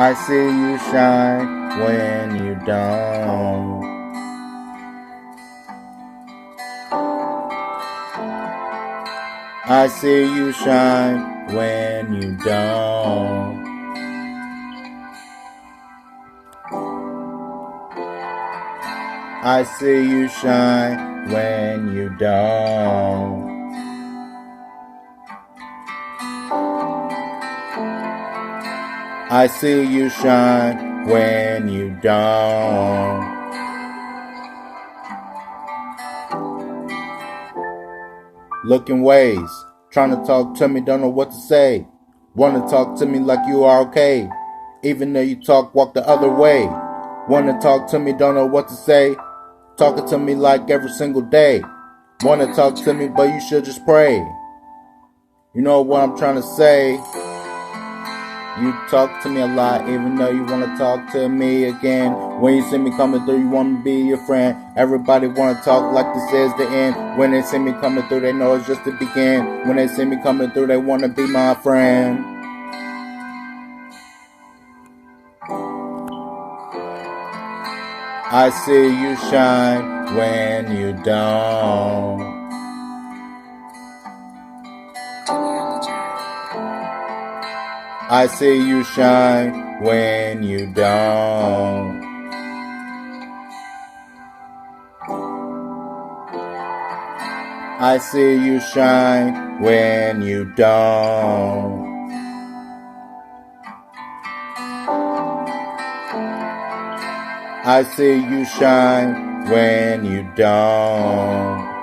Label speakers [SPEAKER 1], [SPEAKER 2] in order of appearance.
[SPEAKER 1] I see you shine when you don't. I see you shine when you don't. I see you shine when you don't. I see you shine when you don't. Looking ways, trying to talk to me, don't know what to say. Wanna talk to me like you are okay, even though you talk, walk the other way. Wanna talk to me, don't know what to say. Talking to me like every single day. Wanna talk to me, but you should just pray. You know what I'm trying to say? You talk to me a lot, even though you wanna talk to me again. When you see me coming through, you wanna be your friend. Everybody wanna talk like this is the end. When they see me coming through, they know it's just the begin. When they see me coming through, they wanna be my friend. I see you shine when you don't. I see you shine when you don't. I see you shine when you don't. I see you shine when you don't.